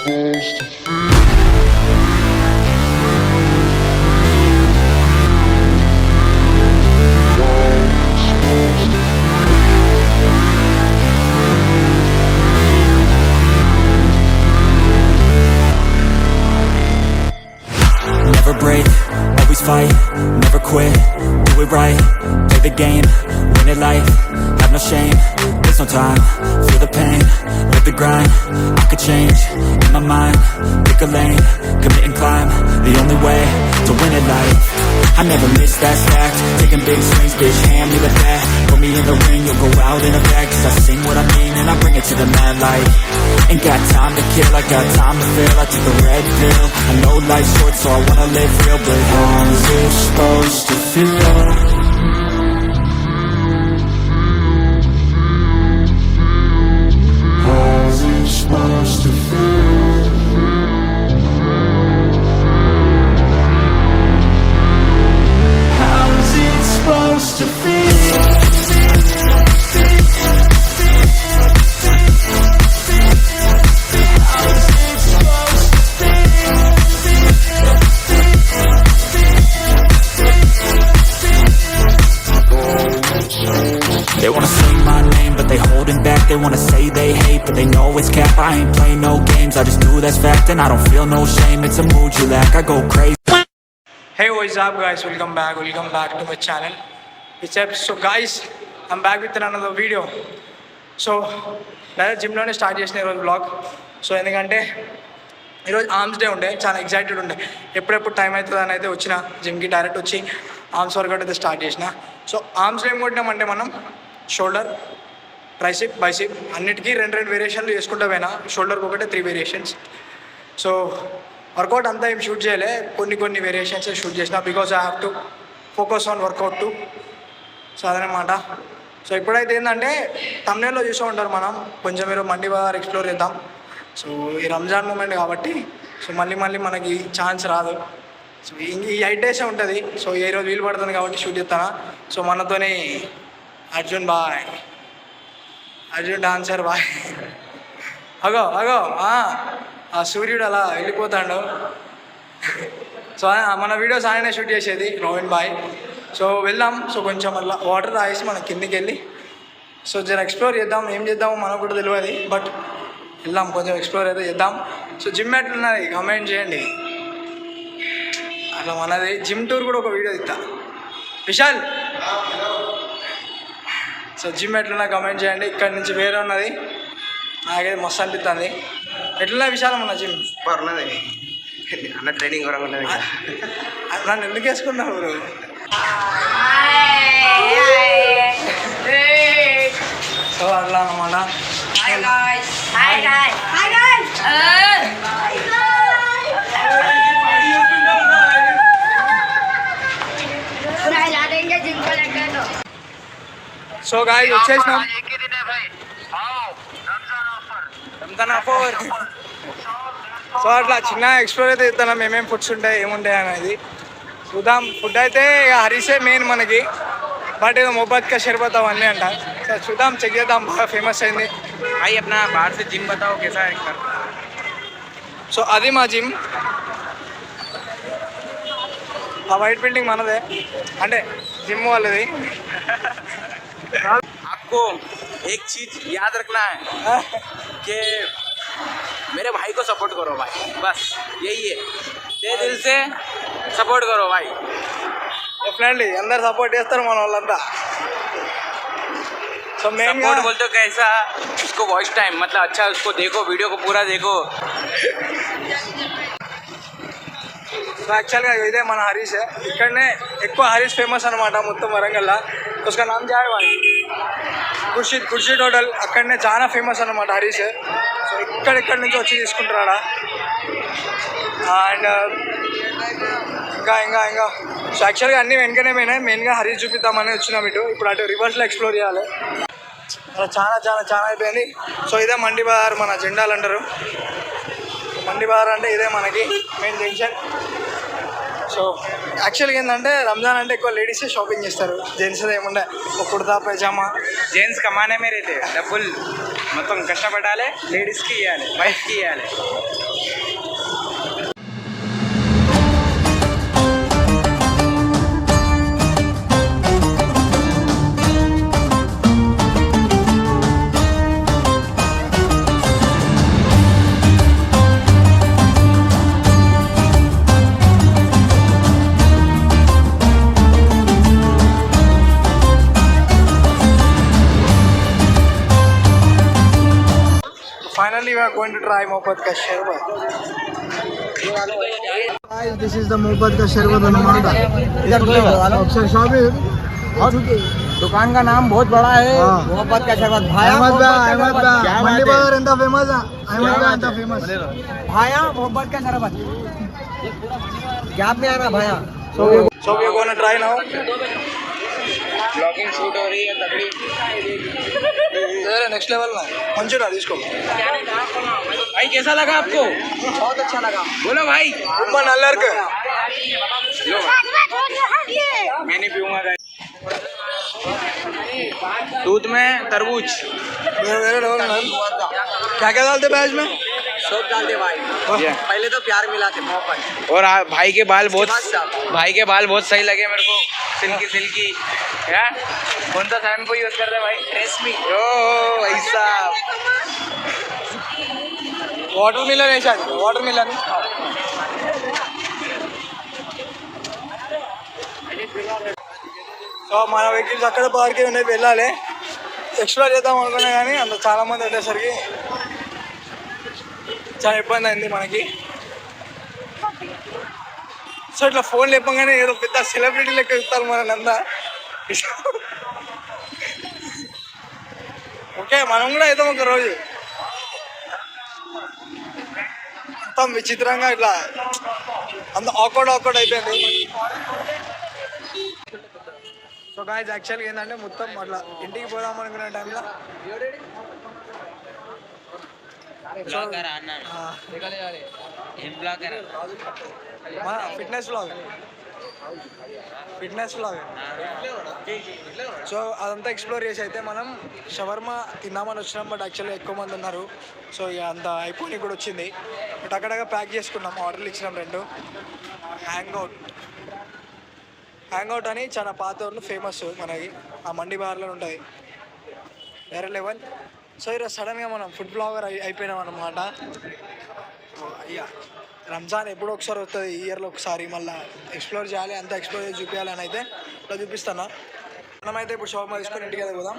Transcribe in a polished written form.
Never break, always fight, never quit, do it right, play the game, win it life, have no shame, there's no time, feel the pain, live the grind, I could change, in my mind, pick a lane, commit and climb, the only way to win it life, I never miss that fact, taking big swings, bitch, hand me the bat, put me in the ring, you'll go out in a bag, cause I sing what I mean and I bring it to the mad light, ain't got time to kill, I got time to feel, I took the red pill, I know life's short so I wanna live real, but how's it supposed to feel? Supposed to feel. How is it supposed to feel? They wanna say my name, but they holding back. They wanna say they hate, but they know it's cap. I ain't play no games, I just do that's fact. And I don't feel no shame, it's a mood you lack. I go crazy. Hey, what's up guys, welcome back to my channel. It's so guys, I'm back with another video. So direct జిమ్లోనే start చేసిన ఈరోజు blog. So ఎందుకంటే ఈరోజు arms day ఉండే, చాలా excited ఉండే, ఎప్పుడెప్పుడు time అవుతుంది అని అయితే వచ్చిన జిమ్కి. డైరెక్ట్ వచ్చి ఆర్మ్స్ వర్కౌట్ అయితే స్టార్ట్ చేసిన. సో ఆర్మ్స్లో ఏం కొట్టినామంటే మనం షోల్డర్, ట్రైసిప్, బైసిప్ అన్నిటికీ రెండు వేరియేషన్లు చేసుకుంటా పోయినా. షోల్డర్కి ఒకటే 3 వేరియేషన్స్. సో వర్కౌట్ అంతా ఏం షూట్ చేయలే, కొన్ని వేరియేషన్స్ షూట్ చేసిన, because I have to focus on workout too. So అదనమాట. సో ఇప్పుడైతే ఏంటంటే తమ్నేల్లో చూసే ఉంటారు మనం, కొంచెం మీరు మండి బజార్ ఎక్స్ప్లోర్ చేద్దాం. సో ఈ రంజాన్ మూమెంట్ కాబట్టి సో మళ్ళీ మనకి ఛాన్స్ రాదు. సో ఈ 8 డేసే ఉంటుంది. సో ఈరోజు వీలు పడుతుంది కాబట్టి షూట్ చేస్తాను. సో మనతోని అర్జున్ డాన్సర్ బాయ్. అగో ఆ సూర్యుడు అలా వెళ్ళిపోతాడు. సో మన వీడియోస్ ఆయనే షూట్ చేసేది, రోహిన్ బాయ్. సో వెళ్దాం. సో కొంచెం అలా వాటర్ తాగేసి మనం కిందికి వెళ్ళి సో జర ఎక్స్ప్లోర్ చేద్దాం. ఏం చేద్దామో మనకు కూడా తెలియదు, బట్ వెళ్దాం, కొంచెం ఎక్స్ప్లోర్ అయితే చేద్దాం. సో జిమ్ ఎట్లున్నది కమెంట్ చేయండి. అట్లా మనది జిమ్ టూర్ కూడా ఒక వీడియో ఇస్తా విశాల్. సో జిమ్ ఎట్లున్నా కమెంట్ చేయండి. ఇక్కడ నుంచి వేరే ఉన్నది, నాకైతే మస్తు అనిపిస్తుంది. ఎట్లున్నా విశాలం ఉన్న జిమ్ ఉన్నది అన్న, ట్రైనింగ్ కూడా ఉన్నది. నన్ను ఎందుకు వేసుకున్నావు బ్రో? సో అట్లా అన్నమాట. సో గాయ్స్ వచ్చేసినాం. రంజాన్ ఆఫర్. సో అట్లా చిన్న ఎక్స్ప్లోర్ అయితే ఇస్తాను, ఏమేమి ఫుడ్స్ ఉంటాయి, ఏముంటాయి అనేది చూద్దాం. ఫుడ్ అయితే ఇక హరీసే మెయిన్ మనకి, బట్ ఏదో మొహబ్బత్ కా షర్బత్ అవన్నీ అంట. సో చూద్దాం, చెక్ చేద్దాం. బాగా ఫేమస్ అయింది. भाई अपना बाहर से जिम बताओ कैसा है एक बार. సో అది మా జిమ్. ఆ వైట్ బిల్డింగ్ మనదే, అంటే జిమ్ వాళ్ళది. आपको एक चीज याद रखना है कि मेरे भाई को सपोर्ट करो भाई, बस यही है. दे दिल से सपोर्ट करो भाई. డెఫినెట్లీ అందరు సపోర్ట్ చేస్తారు మన వాళ్ళంతా. సో మెయిన్ सपोर्ट बोलते हो कैसा, उसको वॉइस टाइम मतलब अच्छा, उसको देखो, वीडियो को पूरा देखो. సో యాక్చువల్గా ఇదే మన హరీష్. ఇక్కడనే ఎక్కువ హరీష్ ఫేమస్ అనమాట మొత్తం వరంగల్లో. उसका नाम क्या है भाई? ఖుర్షీద్ హోటల్. అక్కడనే చాలా ఫేమస్ అనమాట హరీష్. సో ఇక్కడ నుంచి వచ్చి తీసుకుంటారా. అండ్ ఇంకా సో యాక్చువల్గా అన్నీ వెనకనే పోయినాయి. మెయిన్గా హరీష్ చూపిద్దామని వచ్చినాం ఇటు. ఇప్పుడు అటు రివర్స్లో ఎక్స్ప్లోర్ చేయాలి. చాలా అయిపోయింది. సో ఇదే మండి బజార్, మన జెండాలు అంటారు. మండి బజార్ అంటే ఇదే మనకి మెయిన్ జంక్షన్. సో యాక్చువల్గా ఏంటంటే రంజాన్ అంటే ఎక్కువ లేడీసే షాపింగ్ చేస్తారు, జెంట్స్ ఏముండే ఒక కుర్తా పైజామా. जेंट्स कमाने में रहते डबल మొత్తం కష్టపడాలి, లేడీస్కి ఇవ్వాలి, వైఫ్కి ఇవ్వాలి. Finally, we are going to try मोहब्बत का शरबत. Guys, this is the मोहब्बत का शरबत अनमांडा. अफसर शाबिर. दुकान का नाम बहुत बड़ा है, मोहब्बत का शरबत. अहमद भाई मंडी बाजार इंता फेमस है. अहमद भाई इंता फेमस. भाया मोहब्बत का शरबत. गैप में आना भाया. So we are going to try now. Blogging shoot हो रही है तगड़ी. नेक्स्ट लेवल ना पंचुरा इसको. भाई कैसा लगा आपको? बहुत अच्छा लगा. बोलो भाई. उम्मा नल्लर के. मैं नहीं पीऊंगा. दूध में तरबूज. मेरे लेवल मैम. क्या क्या डालते बैच में? सब डालते भाई. पहले तो प्यार मिला थे, मोहब्बत. और भाई के बाल बहुत सही लगे मेरे को. Silky silky. क्या कौन सा शैम्पू यूज कर रहे हैं भाई? ट्रेसमी. ओ ऐसा वाटरमेलन है शायद. वाटरमेलन. సో మన వెహికల్స్ అక్కడ పార్క్ అయి ఉన్నాయి, వెళ్ళాలి. ఎక్స్ప్లోర్ చేద్దాం అనుకున్నా కానీ అంత చాలామంది ఉండేసరికి చాలా ఇబ్బంది అయింది మనకి. సో ఇట్లా ఫోన్ లేపంగానే ఏదో పెద్ద సెలబ్రిటీ లెక్క ఇస్తారు మన నందా. ఓకే మనం కూడా అవుతాం ఒక రోజు. మొత్తం విచిత్రంగా ఇట్లా అంత ఆక్వర్డ్ అయిపోయింది. సో గాయ్స్ యాక్చువల్గా ఏంటంటే మొత్తం అట్లా ఇంటికి పోదాం అనుకునే టైంలో ఫిట్నెస్ వ్లాగ్. సో అదంతా ఎక్స్ప్లోర్ చేసి అయితే మనం షవర్మా తిందామని వచ్చినాం. బట్ యాక్చువల్గా ఎక్కువ మంది ఉన్నారు. సో ఇక అంత అయిపోయి కూడా వచ్చింది. బట్ అక్కడగా ప్యాక్ చేసుకున్నాం, ఆర్డర్లు ఇచ్చినాం 2. హ్యాంగ్అవుట్ అని చాలా పాత ఊర్లు ఫేమస్ మనకి, ఆ మండి బార్లో ఉంటుంది, వేరే లెవెల్. సో ఈరోజు సడన్గా మనం ఫుడ్ బ్లాగర్ అయిపోయినాం అన్నమాట. ఇక రంజాన్ ఎప్పుడో ఒకసారి వస్తుంది, ఈ ఇయర్లో ఒకసారి. మళ్ళీ ఎక్స్ప్లోర్ చేయాలి, అంతా ఎక్స్ప్లోర్ చేసి చూపించాలి అని అయితే ఇట్లా చూపిస్తాను. మనమైతే ఇప్పుడు షాప్ తీసుకొని ఇంటికి పోదాం.